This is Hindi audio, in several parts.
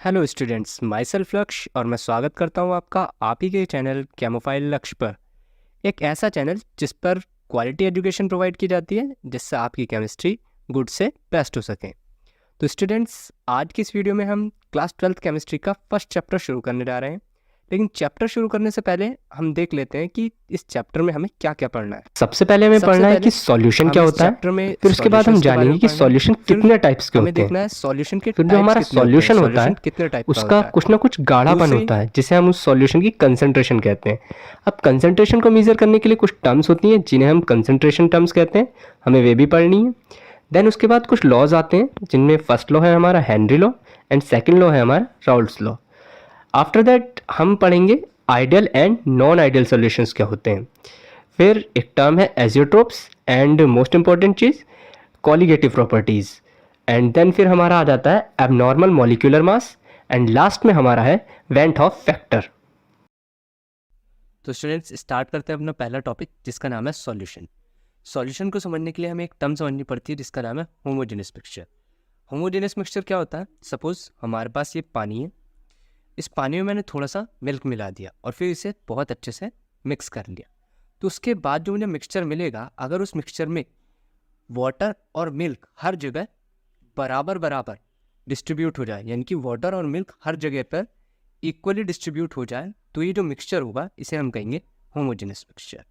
हेलो स्टूडेंट्स, माई सेल्फ लक्ष्य और मैं स्वागत करता हूं आपका आप ही के चैनल केमोफाइल लक्ष्य पर। एक ऐसा चैनल जिस पर क्वालिटी एजुकेशन प्रोवाइड की जाती है जिससे आपकी केमिस्ट्री गुड से बेस्ट हो सके। तो स्टूडेंट्स, आज की इस वीडियो में हम क्लास 12th केमिस्ट्री का फर्स्ट चैप्टर शुरू करने जा रहे हैं। लेकिन चैप्टर शुरू करने से पहले हम देख लेते हैं कि इस चैप्टर में हमें क्या क्या पढ़ना है। सबसे पहले हमें पढ़ना है कि सॉल्यूशन क्या होता है, फिर उसके बाद हम जानेंगे कि सॉल्यूशन कितने टाइप्स के होते हैं। सॉल्यूशन के फिर जो हमारा सॉल्यूशन होता है कितने टाइप का उसका कुछ ना कुछ गाढ़ापन होता है जिसे हम उस सॉल्यूशन की कंसंट्रेशन कहते हैं। अब कंसंट्रेशन को मेजर करने के लिए कुछ टर्म्स होती हैं जिन्हें हम कंसंट्रेशन टर्म्स कहते हैं, हमें वे भी पढ़नी है। देन उसके बाद कुछ लॉज आते हैं जिनमें फर्स्ट लॉ है हमारा Henry law and second law है हमारा राउल्ट्स लॉ। आफ्टर दैट हम पढ़ेंगे ideal and non ideal solutions क्या होते हैं। फिर एक टर्म है एजियोट्रोप्स एंड मोस्ट इंपॉर्टेंट चीज़ कॉलिगेटिव प्रॉपर्टीज़। एंड देन फिर हमारा आ जाता है abnormal molecular mass and last में हमारा है वेंट हॉफ फैक्टर। तो स्टूडेंट्स, स्टार्ट करते हैं अपना पहला टॉपिक जिसका नाम है सॉल्यूशन। सॉल्यूशन को समझने के लिए हमें एक टर्म समझनी पड़ती है जिसका नाम है होमोजेनस मिक्सचर। होमोजेनस मिक्सचर क्या होता है? सपोज हमारे पास ये पानी है, इस पानी में मैंने थोड़ा सा मिल्क मिला दिया और फिर इसे बहुत अच्छे से मिक्स कर लिया। तो उसके बाद जो मुझे मिक्सचर मिलेगा, अगर उस मिक्सचर में वाटर और मिल्क हर जगह बराबर बराबर डिस्ट्रीब्यूट हो जाए, यानी कि वाटर और मिल्क हर जगह पर इक्वली डिस्ट्रीब्यूट हो जाए, तो ये जो मिक्सचर होगा इसे हम कहेंगे होमोजेनस मिक्सचर।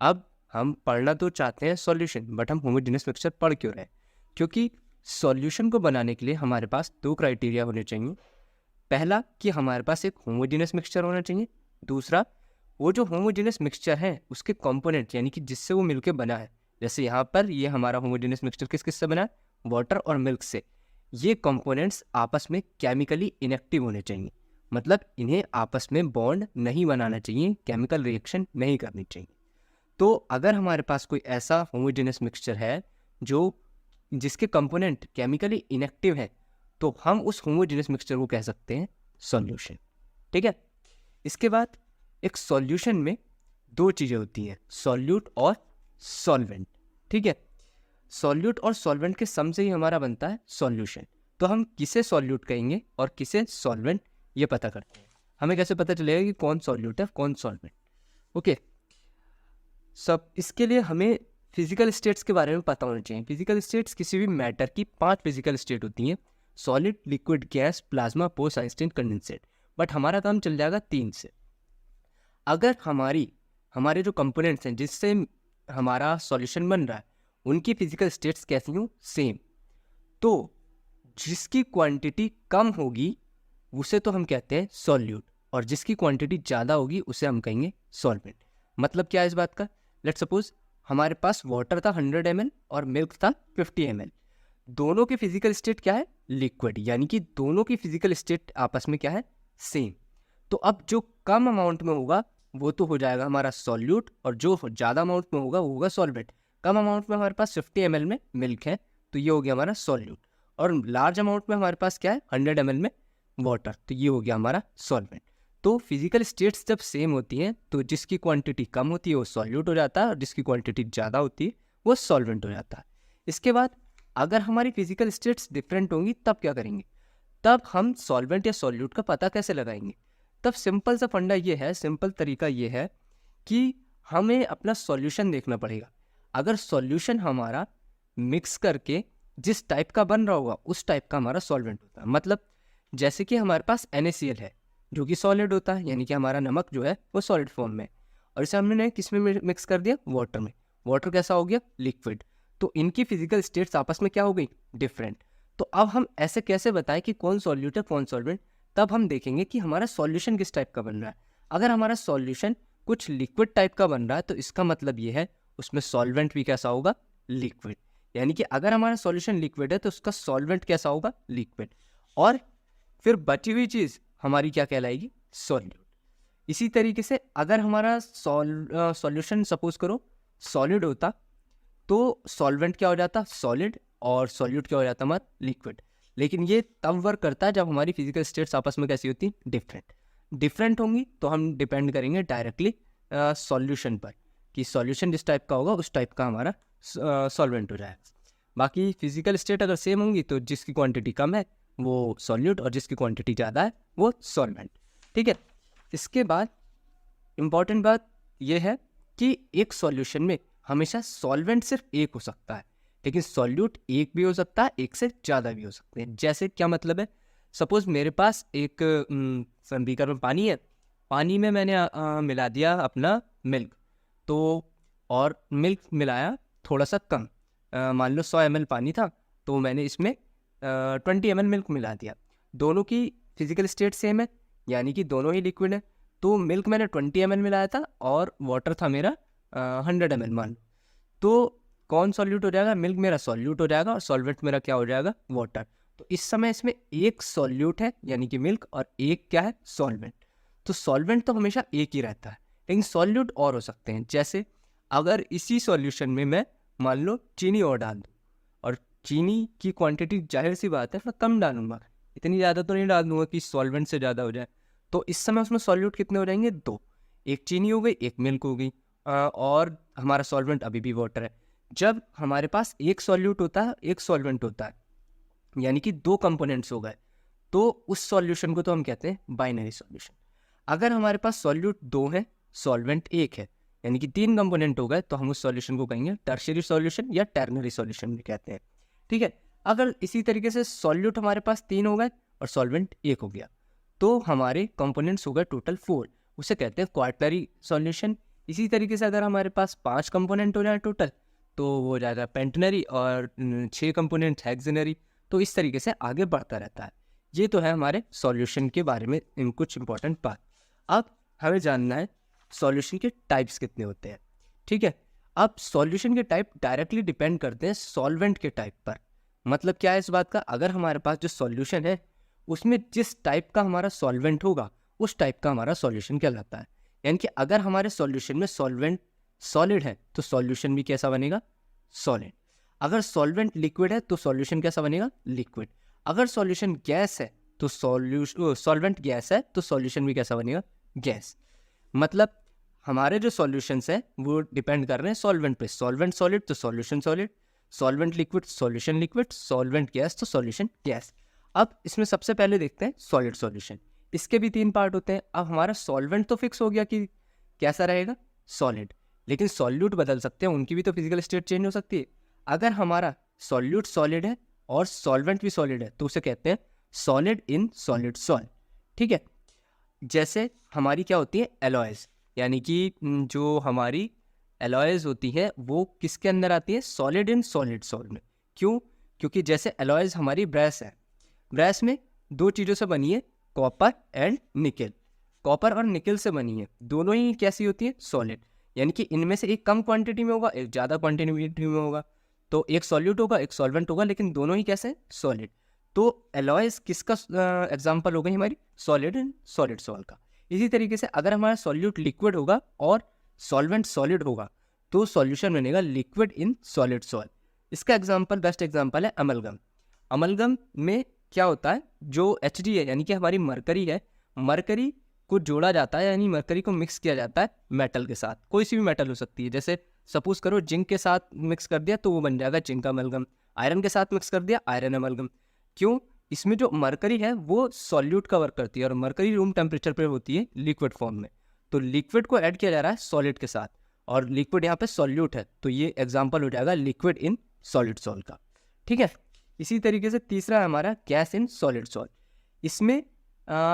अब हम पढ़ना तो चाहते हैं सॉल्यूशन, बट हम होमोजेनस मिक्सचर पढ़ क्यों रहे हैं? क्योंकि सॉल्यूशन को बनाने के लिए हमारे पास दो क्राइटेरिया होने चाहिए। पहला कि हमारे पास एक होमोजेनस मिक्सचर होना चाहिए, दूसरा वो जो होमोजेनस मिक्सचर है उसके कंपोनेंट यानी कि जिससे वो मिलके बना है। जैसे यहाँ पर ये हमारा होमोजेनस मिक्सचर किस किस से बना है? वाटर और मिल्क से। ये कंपोनेंट्स आपस में केमिकली इनएक्टिव होने चाहिए, मतलब इन्हें आपस में बॉन्ड नहीं बनाना चाहिए, केमिकल रिएक्शन नहीं करनी चाहिए। तो अगर हमारे पास कोई ऐसा होमोजेनस मिक्सचर है जिसके कंपोनेंट केमिकली इनएक्टिव है, तो हम उस होमोजेनस मिक्सचर को कह सकते हैं सॉल्यूशन। ठीक है। इसके बाद एक सॉल्यूशन में दो चीज़ें होती हैं, सॉल्यूट और सॉल्वेंट। ठीक है। सॉल्यूट और सॉल्वेंट के सम से ही हमारा बनता है सॉल्यूशन। तो हम किसे सॉल्यूट कहेंगे और किसे सॉल्वेंट, ये पता करते हैं। हमें कैसे पता चलेगा कि कौन सॉल्यूट है कौन सॉल्वेंट? ओके, सब इसके लिए हमें फिजिकल स्टेट्स के बारे में पता होना चाहिए। फिजिकल स्टेट्स किसी भी मैटर की 5 फिजिकल स्टेट होती हैं, solid, liquid, gas, plasma, post, Einstein, condensate. But हमारा काम चल जाएगा 3 से। अगर हमारे जो कंपोनेंट्स हैं जिससे हमारा सॉल्यूशन बन रहा है उनकी फिजिकल स्टेट्स कैसी हों? सेम। तो जिसकी क्वांटिटी कम होगी उसे तो हम कहते हैं सॉल्यूट, और जिसकी क्वांटिटी ज़्यादा होगी उसे हम कहेंगे सॉल्वेंट। मतलब क्या है इस बात का? लेट्स सपोज हमारे पास वाटर था 100 ml और मिल्क था 50 ml। दोनों की फिजिकल स्टेट क्या है? लिक्विड, यानी कि दोनों की फिजिकल स्टेट आपस में क्या है? सेम। तो अब जो कम अमाउंट में होगा वो तो हो जाएगा हमारा सॉल्यूट, और जो ज़्यादा अमाउंट में होगा वो होगा सॉल्वेंट। कम अमाउंट में हमारे पास 50 ml में मिल्क है तो ये हो गया हमारा सॉल्यूट, और लार्ज अमाउंट में हमारे पास क्या है? 100 ml में वाटर, तो ये हो गया हमारा सॉल्वेंट। तो फिजिकल स्टेट्स जब सेम होती हैं तो जिसकी क्वांटिटी कम होती है वो सॉल्यूट हो जाता है, और जिसकी क्वांटिटी ज़्यादा होती है वो सॉल्वेंट हो जाता है। इसके बाद अगर हमारी फिजिकल स्टेट्स डिफरेंट होंगी तब क्या करेंगे? तब हम सॉल्वेंट या सॉल्यूट का पता कैसे लगाएंगे? तब सिंपल सा फंडा ये है, सिंपल तरीका ये है कि हमें अपना सॉल्यूशन देखना पड़ेगा। अगर सॉल्यूशन हमारा मिक्स करके जिस टाइप का बन रहा होगा उस टाइप का हमारा सॉल्वेंट होता है। मतलब जैसे कि हमारे पास NaCl है जो कि सॉलिड होता है, यानी कि हमारा नमक जो है वो सॉलिड फॉर्म में, और इसे हमने किस में मिक्स कर दिया? वाटर में। वाटर कैसा हो गया? लिक्विड। तो इनकी फिजिकल स्टेट्स आपस में क्या हो गई? डिफरेंट। तो अब हम ऐसे कैसे बताएं कि कौन सॉल्यूट है कौन सॉल्वेंट? तब हम देखेंगे कि हमारा सॉल्यूशन किस टाइप का बन रहा है। अगर हमारा सॉल्यूशन कुछ लिक्विड टाइप का बन रहा है तो इसका मतलब ये है उसमें सॉल्वेंट भी कैसा होगा? लिक्विड। यानी कि अगर हमारा सॉल्यूशन लिक्विड है तो उसका सॉल्वेंट कैसा होगा? लिक्विड। और फिर बची हुई चीज़ हमारी क्या कहलाएगी? सॉल्यूट। इसी तरीके से अगर हमारा सॉल्यूशन सपोज करो सॉलिड होता तो सॉल्वेंट क्या हो जाता? सॉलिड, और सॉल्यूट क्या हो जाता हमारा? लिक्विड। लेकिन ये तब वर्क करता है जब हमारी फिजिकल स्टेट्स आपस में कैसी होती? डिफरेंट होंगी। तो हम डिपेंड करेंगे डायरेक्टली सॉल्यूशन पर कि सॉल्यूशन जिस टाइप का होगा उस टाइप का हमारा सॉल्वेंट हो जाएगा। बाकी फिजिकल स्टेट अगर सेम होंगी तो जिसकी क्वांटिटी कम है वो सॉल्यूट, और जिसकी क्वांटिटी ज़्यादा है वो सॉल्वेंट। ठीक है, इसके बाद इम्पॉर्टेंट बात यह है कि एक सॉल्यूशन में हमेशा सॉल्वेंट सिर्फ एक हो सकता है, लेकिन सॉल्यूट एक भी हो सकता है, एक से ज़्यादा भी हो सकते हैं। जैसे क्या मतलब है, सपोज मेरे पास एक बीकर में पानी है, पानी में मैंने मिला दिया अपना मिल्क, तो और मिल्क मिलाया थोड़ा सा कम, मान लो 100 ml पानी था, तो मैंने इसमें 20 ml मिल्क मिला दिया। दोनों की फिजिकल स्टेट सेम है, यानी कि दोनों ही लिक्विड है। तो मिल्क मैंने 20 ml मिलाया था और वाटर था मेरा 100 ml मान लो, तो कौन सॉल्यूट हो जाएगा? मिल्क मेरा सॉल्यूट हो जाएगा और सॉल्वेंट मेरा क्या हो जाएगा? वाटर। तो इस समय इसमें एक सॉल्यूट है यानी कि मिल्क, और एक क्या है? सॉल्वेंट। तो सॉल्वेंट तो हमेशा एक ही रहता है, लेकिन सॉल्यूट और हो सकते हैं। जैसे अगर इसी सॉल्यूशन में मैं मान लो चीनी और डाल दूँ, और चीनी की क्वांटिटी जाहिर सी बात है मैं कम डालूंगा, इतनी ज़्यादा तो नहीं डाल दूंगा कि सॉल्वेंट से ज़्यादा हो जाए। तो इस समय उसमें सॉल्यूट कितने हो जाएंगे? 2। एक चीनी हो गई, एक मिल्क हो गई, और हमारा सॉल्वेंट अभी भी वाटर है। जब हमारे पास एक सॉल्यूट होता है, एक सॉल्वेंट होता है, यानी कि 2 कंपोनेंट्स हो गए, तो उस सॉल्यूशन को तो हम कहते हैं बाइनरी सॉल्यूशन। अगर हमारे पास सॉल्यूट 2 है, सॉल्वेंट 1 है, यानी कि 3 कंपोनेंट हो गए, तो हम उस सॉल्यूशन को कहेंगे टर्शियरी सॉल्यूशन या टर्नरी सॉल्यूशन भी कहते हैं। ठीक है, अगर इसी तरीके से सॉल्यूट हमारे पास 3 हो गए और सॉल्वेंट 1 हो गया, तो हमारे कंपोनेंट्स हो गए टोटल 4, उसे कहते हैं क्वार्टनरी सॉल्यूशन। इसी तरीके से अगर हमारे पास 5 कंपोनेंट हो जाए टोटल, तो वो हो जाएगा पेंटनरी, और 6 कंपोनेंट हेक्सेनरी। तो इस तरीके से आगे बढ़ता रहता है। ये तो है हमारे सॉल्यूशन के बारे में कुछ इंपॉर्टेंट बात। अब हमें जानना है सॉल्यूशन के टाइप्स कितने होते हैं। ठीक है, अब सॉल्यूशन के टाइप डायरेक्टली डिपेंड करते हैं सॉल्वेंट के टाइप पर। मतलब क्या है इस बात का? अगर हमारे पास जो सॉल्यूशन है उसमें जिस टाइप का हमारा सॉल्वेंट होगा, उस टाइप का हमारा सॉल्यूशन कहलाता है। यानी कि अगर हमारे सॉल्यूशन में सॉल्वेंट सॉलिड है तो सॉल्यूशन भी कैसा बनेगा? सॉलिड। अगर सॉल्वेंट लिक्विड है तो सॉल्यूशन कैसा बनेगा? लिक्विड। अगर सॉल्यूशन गैस है तो सॉल्वेंट गैस है तो सॉल्यूशन भी कैसा बनेगा? गैस। मतलब हमारे जो सॉल्यूशंस है वो डिपेंड कर रहे हैं सॉल्वेंट पे। सॉल्वेंट सॉलिड तो solution solid, solvent liquid solution liquid, solvent gas तो सॉल्यूशन गैस। अब इसमें सबसे पहले देखते हैं सॉलिड सॉल्यूशन। इसके भी 3 पार्ट होते हैं। अब हमारा सॉल्वेंट तो फिक्स हो गया कि कैसा रहेगा? सॉलिड, लेकिन सॉल्यूट बदल सकते हैं, उनकी भी तो फिजिकल स्टेट चेंज हो सकती है। अगर हमारा सॉल्यूट सॉलिड है और सॉल्वेंट भी सॉलिड है तो उसे कहते हैं सॉलिड इन सॉलिड सॉल्ट। ठीक है, जैसे हमारी क्या होती है? एलॉयज, यानी कि जो हमारी एलॉयज होती है वो किसके अंदर आती है? सॉलिड इन सॉलिड सॉल्ट में। क्यों? क्योंकि जैसे एलॉयज हमारी ब्रैस है, ब्रैस में 2 चीज़ों से बनी है, कॉपर एंड निकल। कॉपर और निकल से बनी है, दोनों ही कैसी होती है? सॉलिड। यानी कि इनमें से एक कम क्वांटिटी में होगा, एक ज़्यादा क्वांटिटी में होगा, तो एक सॉल्यूट होगा एक सॉल्वेंट होगा, लेकिन दोनों ही कैसे? सॉलिड। तो एलॉयज किसका एग्जाम्पल हो गई? हमारी सॉलिड एंड सॉलिड सॉल्ट का। इसी तरीके से अगर हमारा सॉल्यूट लिक्विड होगा और सॉल्वेंट सॉलिड होगा तो सॉल्यूशन बनेगा लिक्विड इन सॉलिड सॉल्ट। इसका एग्जाम्पल, बेस्ट एग्जाम्पल है अमलगम। अमलगम में क्या होता है? जो Hd है यानी कि हमारी मरकरी है, मरकरी को जोड़ा जाता है, यानी मरकरी को मिक्स किया जाता है मेटल के साथ। कोई सी भी मेटल हो सकती है, जैसे सपोज करो जिंक के साथ मिक्स कर दिया तो वो बन जाएगा जिंक अमलगम, आयरन के साथ मिक्स कर दिया आयरन अमलगम। क्यों? इसमें जो मरकरी है वो सॉल्यूट का वर्क करती है, और मरकरी रूम टेम्परेचर पर होती है लिक्विड फॉर्म में, तो लिक्विड को ऐड किया जा रहा है सॉलिड के साथ, और लिक्विड यहाँ पे सॉल्यूट है, तो ये एग्जाम्पल हो जाएगा लिक्विड इन सॉलिड सॉल्ट का। ठीक है, इसी तरीके से तीसरा है हमारा गैस इन सॉलिड सॉल्ट। इसमें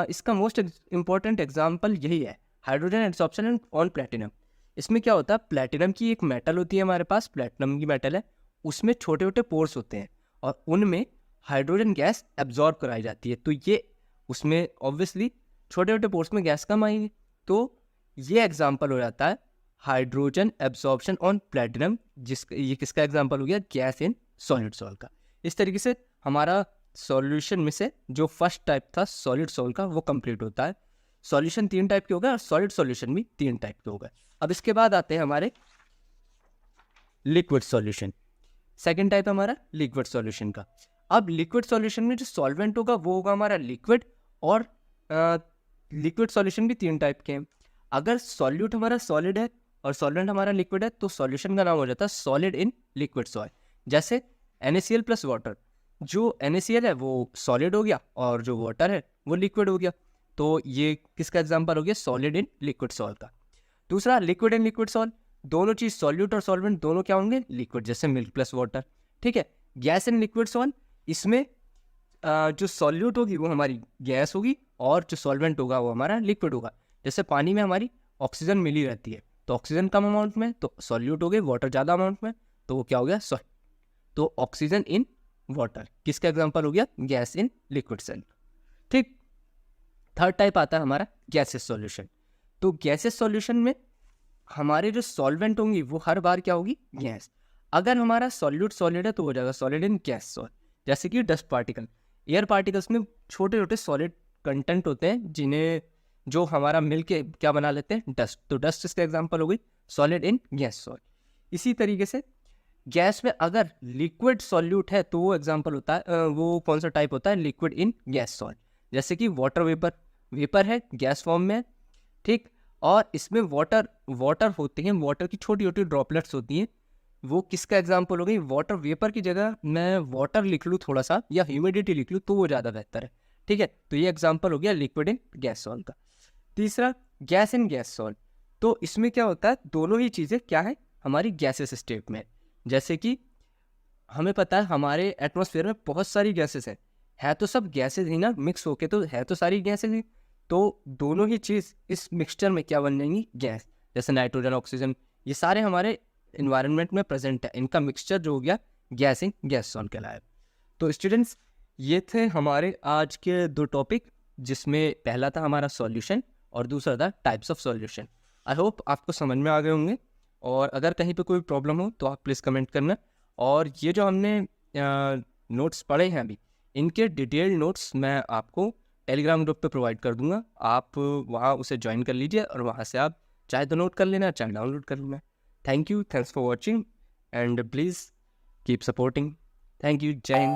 इसका मोस्ट इम्पॉर्टेंट एग्जाम्पल यही है, हाइड्रोजन एडसॉर्प्शन ऑन प्लेटिनम। इसमें क्या होता है? प्लेटिनम की एक मेटल होती है हमारे पास, प्लेटिनम की मेटल है, उसमें छोटे छोटे पोर्स होते हैं और उनमें हाइड्रोजन गैस एब्जॉर्ब कराई जाती है। तो ये उसमें ऑब्वियसली छोटे छोटे पोर्स में गैस कम आएगी, तो ये एग्जाम्पल हो जाता है हाइड्रोजन एब्जॉर्प्शन ऑन प्लेटिनम, ये किसका एग्जाम्पल हो गया? गैस इन सॉलिड सॉल्ट का। इस तरीके से हमारा सॉल्यूशन में से जो फर्स्ट टाइप था सॉलिड सॉल्ट का वो कंप्लीट होता है। सॉल्यूशन 3 टाइप के हो गए और सॉलिड सॉल्यूशन भी 3 टाइप के हो गए। अब इसके बाद आते हैं हमारे लिक्विड सॉल्यूशन। सेकंड टाइप है हमारा लिक्विड सॉल्यूशन का। अब लिक्विड सॉल्यूशन में जो सॉल्वेंट होगा वो होगा हमारा लिक्विड, और लिक्विड सॉल्यूशन भी 3 टाइप के हैं। अगर सॉल्यूट हमारा सॉलिड है और सॉल्वेंट हमारा लिक्विड है तो सॉल्यूशन का नाम हो जाता है सॉलिड इन लिक्विड सॉल्ट। जैसे NaCl प्लस वाटर, जो NaCl है वो सॉलिड हो गया और जो वाटर है वो लिक्विड हो गया। तो ये किसका एग्जांपल हो गया? सॉलिड इन लिक्विड सॉल्ट का। दूसरा लिक्विड इन लिक्विड सॉल्ट, दोनों चीज़ सॉल्यूट और सॉल्वेंट दोनों क्या होंगे? लिक्विड, जैसे मिल्क प्लस वाटर। ठीक है। गैस इन लिक्विड सॉल्ट, इसमें जो सॉल्यूट होगी वो हमारी गैस होगी और जो सॉल्वेंट होगा वो हमारा लिक्विड होगा। जैसे पानी में हमारी ऑक्सीजन मिली रहती है, तो ऑक्सीजन कम अमाउंट में तो सॉल्यूट हो गए, वाटर ज़्यादा अमाउंट में तो वो क्या हो गया? सॉल्ट। तो ऑक्सीजन इन वाटर किसका एग्जांपल हो गया? Gas in liquid salt. ठीक। थर्ड टाइप आता है हमारा गैसेस सॉल्यूशन। तो गैसेस सॉल्यूशन में हमारे जो सॉल्वेंट होंगी वो हर बार क्या होगी? गैस। अगर हमारा सॉल्यूट सॉलिड है तो हो जाएगा सॉलिड इन गैस सॉल्ट। जैसे कि डस्ट पार्टिकल, एयर पार्टिकल्स में छोटे छोटे सॉलिड कंटेंट होते हैं जिन्हें जो हमारा मिल के क्या बना लेते हैं? डस्ट। तो डस्ट इसका एग्जांपल हो गई सॉलिड इन गैस सॉल्ट। इसी तरीके से गैस में अगर लिक्विड सॉल्यूट है तो वो एग्जांपल होता है वो कौन सा टाइप होता है? Liquid in gas salt. जैसे कि वाटर वेपर, वेपर है गैस फॉर्म में। ठीक। और इसमें वाटर होते हैं, वाटर की छोटी छोटी ड्रॉपलेट्स होती हैं, वो किसका एग्जांपल हो गई? वाटर वेपर की जगह मैं वाटर लिख लूँ थोड़ा सा या ह्यूमिडिटी लिख लूँ तो वो ज़्यादा बेहतर है। ठीक है। तो ये एग्जांपल हो गया लिक्विड इन गैस सॉल्ट का। तीसरा गैस इन गैस सॉल्ट। तो इसमें क्या होता है? दोनों ही चीज़ें क्या है? हमारी गैसेस स्टेट में। जैसे कि हमें पता है हमारे एटमॉस्फेयर में बहुत सारी गैसेस हैं, है तो सब गैसेस ही ना, मिक्स होके तो है तो सारी गैसेस ही। तो दोनों ही चीज़ इस मिक्सचर में क्या बन जाएंगी? गैस। जैसे नाइट्रोजन, ऑक्सीजन, ये सारे हमारे इन्वायरमेंट में प्रेजेंट है, इनका मिक्सचर जो हो गया गैस इन गैस सॉल्ट कहलाया। तो स्टूडेंट्स, ये थे हमारे आज के दो टॉपिक, जिसमें पहला था हमारा सॉल्यूशन और दूसरा था types of solution. I hope आपको समझ में आ गए होंगे, और अगर कहीं पे कोई प्रॉब्लम हो तो आप प्लीज़ कमेंट करना। और ये जो हमने नोट्स पढ़े हैं अभी, इनके डिटेल्ड नोट्स मैं आपको टेलीग्राम ग्रुप पे प्रोवाइड कर दूंगा। आप वहाँ उसे ज्वाइन कर लीजिए और वहाँ से आप चाहे तो नोट कर लेना, चाहे डाउनलोड कर लेना। Thank you, thanks for watching and please keep supporting. Thank you, जय हिंद।